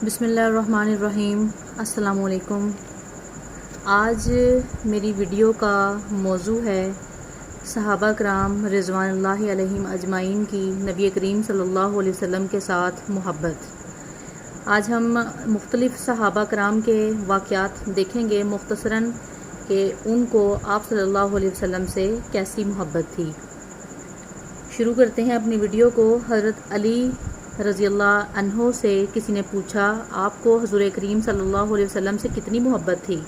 بسم اللہ الرحمن الرحیم۔ السلام علیکم۔ آج میری ویڈیو کا موضوع ہے صحابہ کرام رضوان اللہ علیہم اجمعین کی نبی کریم صلی اللہ علیہ وسلم کے ساتھ محبت۔ آج ہم مختلف صحابہ کرام کے واقعات دیکھیں گے مختصراً کہ ان کو آپ صلی اللہ علیہ وسلم سے کیسی محبت تھی۔ شروع کرتے ہیں اپنی ویڈیو کو۔ حضرت علی رضی اللہ عنہ سے کسی نے پوچھا، آپ کو حضور کریم صلی اللہ علیہ وسلم سے کتنی محبت تھی؟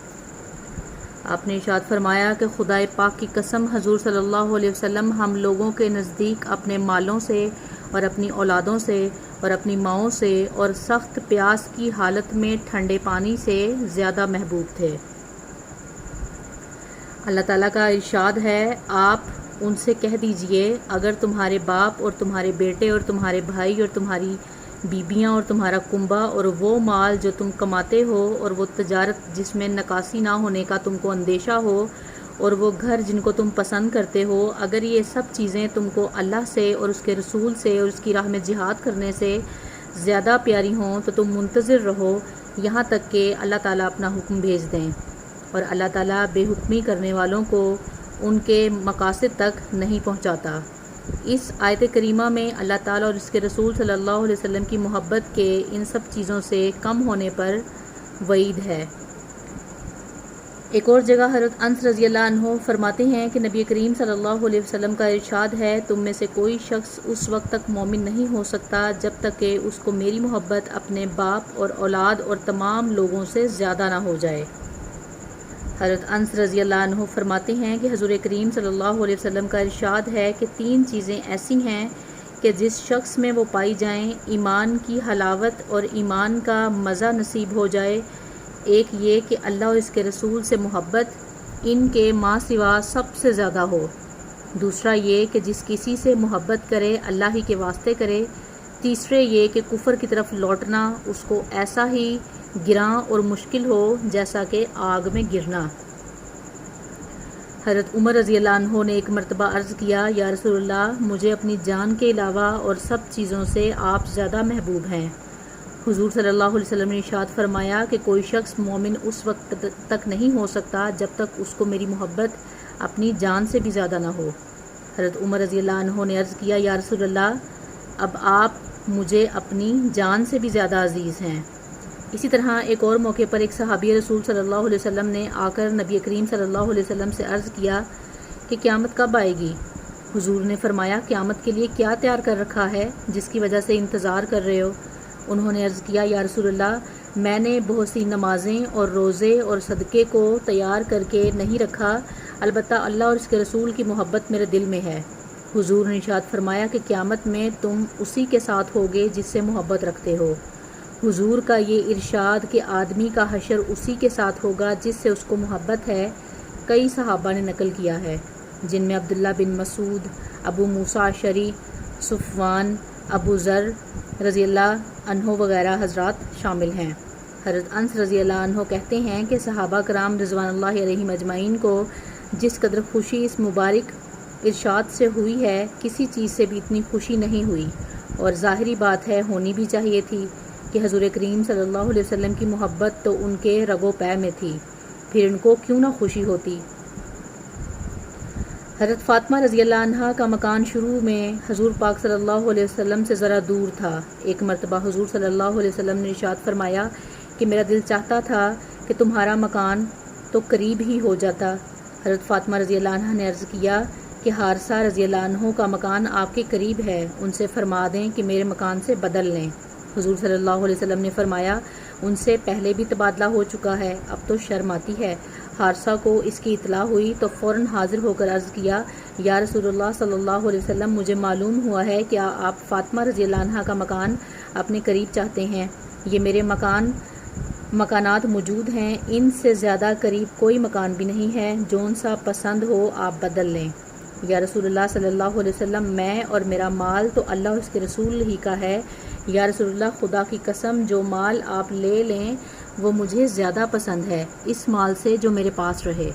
آپ نے ارشاد فرمایا کہ خدائے پاک کی قسم، حضور صلی اللہ علیہ وسلم ہم لوگوں کے نزدیک اپنے مالوں سے اور اپنی اولادوں سے اور اپنی ماؤں سے اور سخت پیاس کی حالت میں ٹھنڈے پانی سے زیادہ محبوب تھے۔ اللہ تعالیٰ کا ارشاد ہے، آپ ان سے کہہ دیجئے، اگر تمہارے باپ اور تمہارے بیٹے اور تمہارے بھائی اور تمہاری بیبیاں اور تمہارا کنبہ اور وہ مال جو تم کماتے ہو اور وہ تجارت جس میں نکاسی نہ ہونے کا تم کو اندیشہ ہو اور وہ گھر جن کو تم پسند کرتے ہو، اگر یہ سب چیزیں تم کو اللہ سے اور اس کے رسول سے اور اس کی راہ میں جہاد کرنے سے زیادہ پیاری ہوں تو تم منتظر رہو یہاں تک کہ اللہ تعالیٰ اپنا حکم بھیج دیں، اور اللہ تعالیٰ بے حکمی کرنے والوں کو ان کے مقاصد تک نہیں پہنچاتا۔ اس آیت کریمہ میں اللہ تعالیٰ اور اس کے رسول صلی اللہ علیہ وسلم کی محبت کے ان سب چیزوں سے کم ہونے پر وعید ہے۔ ایک اور جگہ حضرت انس رضی اللہ عنہ فرماتے ہیں کہ نبی کریم صلی اللہ علیہ وسلم کا ارشاد ہے، تم میں سے کوئی شخص اس وقت تک مومن نہیں ہو سکتا جب تک کہ اس کو میری محبت اپنے باپ اور اولاد اور تمام لوگوں سے زیادہ نہ ہو جائے۔ حضرت انس رضی اللہ عنہ فرماتے ہیں کہ حضور کریم صلی اللہ علیہ وسلم کا ارشاد ہے کہ تین چیزیں ایسی ہیں کہ جس شخص میں وہ پائی جائیں، ایمان کی حلاوت اور ایمان کا مزہ نصیب ہو جائے۔ ایک یہ کہ اللہ اور اس کے رسول سے محبت ان کے ماں سوا سب سے زیادہ ہو۔ دوسرا یہ کہ جس کسی سے محبت کرے اللہ ہی کے واسطے کرے۔ تیسرے یہ کہ کفر کی طرف لوٹنا اس کو ایسا ہی گراں اور مشکل ہو جیسا کہ آگ میں گرنا۔ حضرت عمر رضی اللہ عنہ نے ایک مرتبہ عرض کیا، یا رسول اللہ، مجھے اپنی جان کے علاوہ اور سب چیزوں سے آپ زیادہ محبوب ہیں۔ حضور صلی اللہ علیہ وسلم نے ارشاد فرمایا کہ کوئی شخص مومن اس وقت تک نہیں ہو سکتا جب تک اس کو میری محبت اپنی جان سے بھی زیادہ نہ ہو۔ حضرت عمر رضی اللہ عنہ نے عرض کیا، یا رسول اللہ، اب آپ مجھے اپنی جان سے بھی زیادہ عزیز ہیں۔ اسی طرح ایک اور موقع پر ایک صحابی رسول صلی اللہ علیہ وسلم نے آ کر نبی کریم صلی اللہ علیہ وسلم سے عرض کیا کہ قیامت کب آئے گی؟ حضور نے فرمایا، قیامت کے لیے کیا تیار کر رکھا ہے جس کی وجہ سے انتظار کر رہے ہو؟ انہوں نے عرض کیا، یا رسول اللہ، میں نے بہت سی نمازیں اور روزے اور صدقے کو تیار کر کے نہیں رکھا، البتہ اللہ اور اس کے رسول کی محبت میرے دل میں ہے۔ حضور نے ارشاد فرمایا کہ قیامت میں تم اسی کے ساتھ ہوگے جس سے محبت رکھتے ہو۔ حضور کا یہ ارشاد کہ آدمی کا حشر اسی کے ساتھ ہوگا جس سے اس کو محبت ہے، کئی صحابہ نے نقل کیا ہے، جن میں عبداللہ بن مسعود، ابو موسیٰ اشعری، صفوان، ابو ذر رضی اللہ عنہ وغیرہ حضرات شامل ہیں۔ حضرت انس رضی اللہ عنہ کہتے ہیں کہ صحابہ کرام رضوان اللہ علیہم اجمعین کو جس قدر خوشی اس مبارک ارشاد سے ہوئی ہے، کسی چیز سے بھی اتنی خوشی نہیں ہوئی، اور ظاہری بات ہے ہونی بھی چاہیے تھی کہ حضور کریم صلی اللہ علیہ وسلم کی محبت تو ان کے رگ و پے میں تھی، پھر ان کو کیوں نہ خوشی ہوتی۔ حضرت فاطمہ رضی اللہ عنہا کا مکان شروع میں حضور پاک صلی اللہ علیہ وسلم سے ذرا دور تھا۔ ایک مرتبہ حضور صلی اللہ علیہ وسلم نے ارشاد فرمایا کہ میرا دل چاہتا تھا کہ تمہارا مکان تو قریب ہی ہو جاتا۔ حضرت فاطمہ رضی اللہ عنہا نے عرض کیا کہ حارثہ رضی اللہ عنہ کا مکان آپ کے قریب ہے، ان سے فرما دیں کہ میرے مکان سے بدل لیں۔ حضور صلی اللہ علیہ وسلم نے فرمایا، ان سے پہلے بھی تبادلہ ہو چکا ہے، اب تو شرم آتی ہے۔ حارثہ کو اس کی اطلاع ہوئی تو فوراً حاضر ہو کر عرض کیا، یا رسول اللہ صلی اللہ علیہ وسلم، مجھے معلوم ہوا ہے کہ آپ فاطمہ رضی اللہ عنہا کا مکان اپنے قریب چاہتے ہیں۔ یہ میرے مکانات موجود ہیں، ان سے زیادہ قریب کوئی مکان بھی نہیں ہے، جون سا پسند ہو آپ بدل لیں۔ یا رسول اللہ صلی اللہ علیہ وسلم، میں اور میرا مال تو اللہ اور اس کے رسول ہی کا ہے۔ یا رسول اللہ، خدا کی قسم، جو مال آپ لے لیں وہ مجھے زیادہ پسند ہے اس مال سے جو میرے پاس رہے۔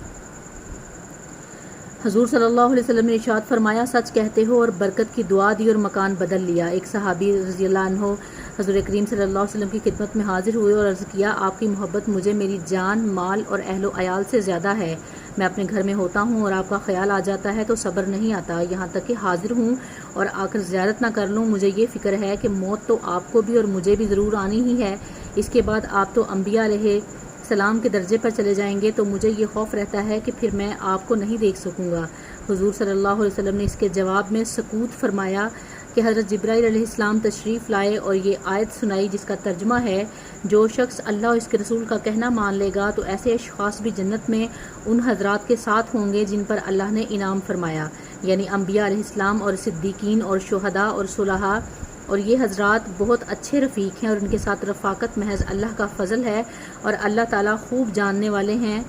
حضور صلی اللہ علیہ وسلم نے ارشاد فرمایا، سچ کہتے ہو اور برکت کی دعا دی اور مکان بدل لیا۔ ایک صحابی رضی اللہ عنہ حضور کریم صلی اللہ علیہ وسلم کی خدمت میں حاضر ہوئے اور عرض کیا، آپ کی محبت مجھے میری جان، مال اور اہل و عیال سے زیادہ ہے۔ میں اپنے گھر میں ہوتا ہوں اور آپ کا خیال آ جاتا ہے تو صبر نہیں آتا، یہاں تک کہ حاضر ہوں اور آ کر زیارت نہ کر لوں۔ مجھے یہ فکر ہے کہ موت تو آپ کو بھی اور مجھے بھی ضرور آنی ہی ہے، اس کے بعد آپ تو انبیاء علیہ السلام کے درجے پر چلے جائیں گے، تو مجھے یہ خوف رہتا ہے کہ پھر میں آپ کو نہیں دیکھ سکوں گا۔ حضور صلی اللہ علیہ وسلم نے اس کے جواب میں سکوت فرمایا کہ حضرت جبرائیل علیہ السلام تشریف لائے اور یہ آیت سنائی جس کا ترجمہ ہے، جو شخص اللہ اور اس کے رسول کا کہنا مان لے گا تو ایسے اشخاص بھی جنت میں ان حضرات کے ساتھ ہوں گے جن پر اللہ نے انعام فرمایا، یعنی انبیاء علیہ السلام اور صدیقین اور شہداء اور صلحاء، اور یہ حضرات بہت اچھے رفیق ہیں اور ان کے ساتھ رفاقت محض اللہ کا فضل ہے اور اللہ تعالیٰ خوب جاننے والے ہیں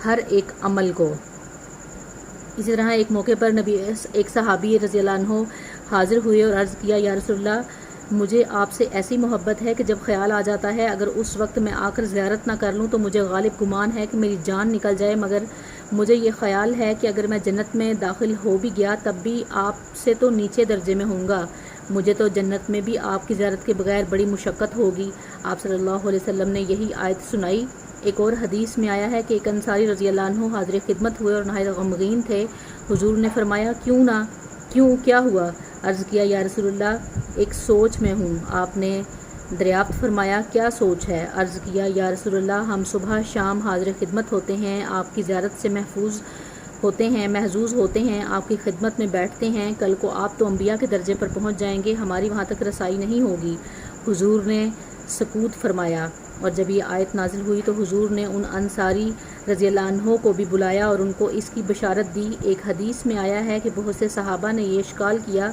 ہر ایک عمل کو۔ اسی طرح ایک موقع پر ایک صحابی رضی اللہ عنہ حاضر ہوئے اور عرض کیا، یا رسول اللہ، مجھے آپ سے ایسی محبت ہے کہ جب خیال آ جاتا ہے اگر اس وقت میں آ کر زیارت نہ کر لوں تو مجھے غالب گمان ہے کہ میری جان نکل جائے، مگر مجھے یہ خیال ہے کہ اگر میں جنت میں داخل ہو بھی گیا تب بھی آپ سے تو نیچے درجے میں ہوں گا، مجھے تو جنت میں بھی آپ کی زیارت کے بغیر بڑی مشقت ہوگی۔ آپ صلی اللہ علیہ وسلم نے یہی آیت سنائی۔ ایک اور حدیث میں آیا ہے کہ ایک انصاری رضی اللہ عنہ حاضر خدمت ہوئے اور نہایت غمگین تھے۔ حضور نے فرمایا، کیوں کیا ہوا؟ عرض کیا، یا رسول اللہ، ایک سوچ میں ہوں۔ آپ نے دریافت فرمایا، کیا سوچ ہے؟ عرض کیا، یا رسول اللہ، ہم صبح شام حاضر خدمت ہوتے ہیں، آپ کی زیارت سے محظوظ ہوتے ہیں، آپ کی خدمت میں بیٹھتے ہیں، کل کو آپ تو انبیاء کے درجے پر پہنچ جائیں گے، ہماری وہاں تک رسائی نہیں ہوگی۔ حضور نے سکوت فرمایا، اور جب یہ آیت نازل ہوئی تو حضور نے ان انصاری رضی اللہ عنہ کو بھی بلایا اور ان کو اس کی بشارت دی۔ ایک حدیث میں آیا ہے کہ بہت سے صحابہ نے یہ اشکال کیا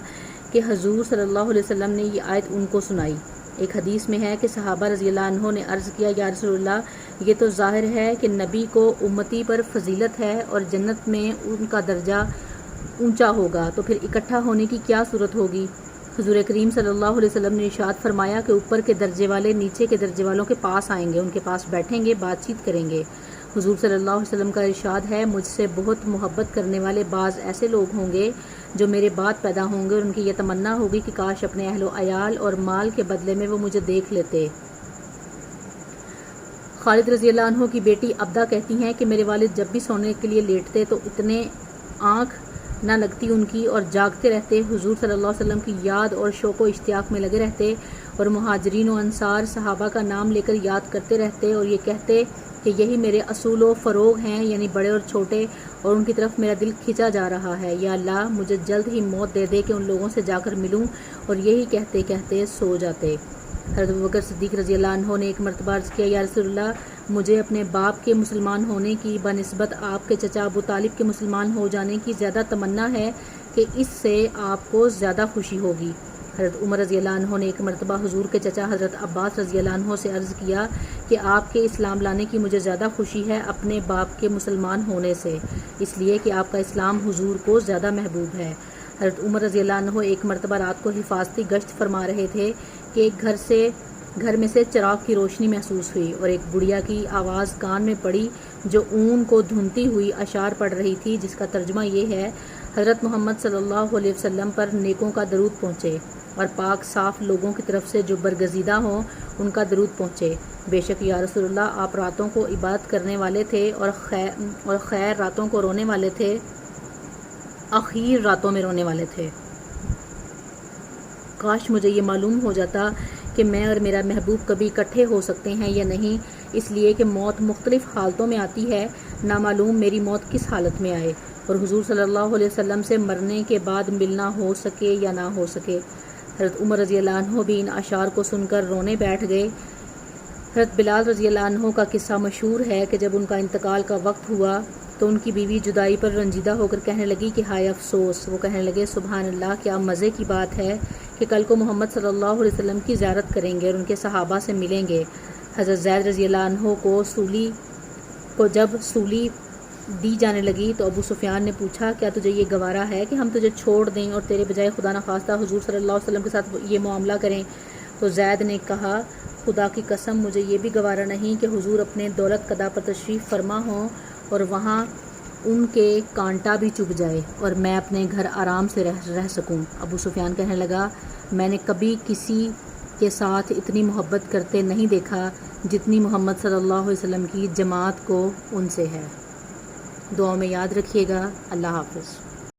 کہ حضور صلی اللہ علیہ وسلم نے یہ آیت ان کو سنائی۔ ایک حدیث میں ہے کہ صحابہ رضی اللہ عنہ نے عرض کیا، یا رسول اللہ، یہ تو ظاہر ہے کہ نبی کو امتی پر فضیلت ہے اور جنت میں ان کا درجہ اونچا ہوگا، تو پھر اکٹھا ہونے کی کیا صورت ہوگی؟ حضور کریم صلی اللہ علیہ وسلم نے ارشاد فرمایا کہ اوپر کے درجے والے نیچے کے درجے والوں کے پاس آئیں گے، ان کے پاس بیٹھیں گے، بات چیت کریں گے۔ حضور صلی اللہ علیہ وسلم کا ارشاد ہے، مجھ سے بہت محبت کرنے والے بعض ایسے لوگ ہوں گے جو میرے بعد پیدا ہوں گے اور ان کی یہ تمنا ہوگی کہ کاش اپنے اہل و عیال اور مال کے بدلے میں وہ مجھے دیکھ لیتے۔ خالد رضی اللہ عنہ کی بیٹی عبدہ کہتی ہیں کہ میرے والد جب بھی سونے کے لیے لیٹتے تو اتنے آنکھ نہ لگتی ان کی اور جاگتے رہتے، حضور صلی اللہ علیہ وسلم کی یاد اور شوق و اشتیاق میں لگے رہتے اور مہاجرین و انصار صحابہ کا نام لے کر یاد کرتے رہتے اور یہ کہتے کہ یہی میرے اصول و فروغ ہیں، یعنی بڑے اور چھوٹے، اور ان کی طرف میرا دل کھینچا جا رہا ہے۔ یا اللہ، مجھے جلد ہی موت دے دے کہ ان لوگوں سے جا کر ملوں، اور یہی کہتے کہتے سو جاتے۔ حضرت ابوبکر صدیق رضی اللہ عنہ نے ایک مرتبہ عرض کیا، یا رسول اللہ، مجھے اپنے باپ کے مسلمان ہونے کی بنسبت آپ کے چچا ابو طالب کے مسلمان ہو جانے کی زیادہ تمنا ہے کہ اس سے آپ کو زیادہ خوشی ہوگی۔ حضرت عمر رضی اللہ عنہ نے ایک مرتبہ حضور کے چچا حضرت عباس رضی اللہ عنہ سے عرض کیا کہ آپ کے اسلام لانے کی مجھے زیادہ خوشی ہے اپنے باپ کے مسلمان ہونے سے، اس لیے کہ آپ کا اسلام حضور کو زیادہ محبوب ہے۔ حضرت عمر رضی اللہ عنہ ایک مرتبہ رات کو حفاظتی گشت فرما رہے تھے کہ ایک گھر میں سے چراغ کی روشنی محسوس ہوئی اور ایک بڑھیا کی آواز کان میں پڑی جو اون کو دھنتی ہوئی اشعار پڑھ رہی تھی، جس کا ترجمہ یہ ہے، حضرت محمد صلی اللہ علیہ وسلم پر نیکوں کا درود پہنچے اور پاک صاف لوگوں کی طرف سے جو برگزیدہ ہوں ان کا درود پہنچے۔ بے شک یا رسول اللہ، آپ راتوں کو عبادت کرنے والے تھے اور خیر راتوں کو رونے والے تھے، اخیر راتوں میں رونے والے تھے۔ کاش مجھے یہ معلوم ہو جاتا کہ میں اور میرا محبوب کبھی اکٹھے ہو سکتے ہیں یا نہیں، اس لیے کہ موت مختلف حالتوں میں آتی ہے، نامعلوم میری موت کس حالت میں آئے، اور حضور صلی اللہ علیہ وسلم سے مرنے کے بعد ملنا ہو سکے یا نہ ہو سکے۔ حضرت عمر رضی اللہ عنہ بھی ان اشعار کو سن کر رونے بیٹھ گئے۔ حضرت بلال رضی اللہ عنہ کا قصہ مشہور ہے کہ جب ان کا انتقال کا وقت ہوا تو ان کی بیوی جدائی پر رنجیدہ ہو کر کہنے لگی کہ ہائے افسوس۔ وہ کہنے لگے، سبحان اللہ، کیا مزے کی بات ہے کہ کل کو محمد صلی اللہ علیہ وسلم کی زیارت کریں گے اور ان کے صحابہ سے ملیں گے۔ حضرت زید رضی اللہ عنہ کو جب سولی دی جانے لگی تو ابو سفیان نے پوچھا، کیا تجھے یہ گوارا ہے کہ ہم تجھے چھوڑ دیں اور تیرے بجائے خدا نخواستہ حضور صلی اللہ علیہ وسلم کے ساتھ یہ معاملہ کریں؟ تو زید نے کہا، خدا کی قسم، مجھے یہ بھی گوارا نہیں کہ حضور اپنے دولت قدا پر تشریف فرما ہوں اور وہاں ان کے کانٹا بھی چبھ جائے اور میں اپنے گھر آرام سے رہ سکوں۔ ابو سفیان کہنے لگا میں نے کبھی کسی کے ساتھ اتنی محبت کرتے نہیں دیکھا جتنی محمد صلی اللہ علیہ وسلم کی جماعت کو ان سے ہے۔ دعاؤں میں یاد رکھیے گا۔ اللہ حافظ۔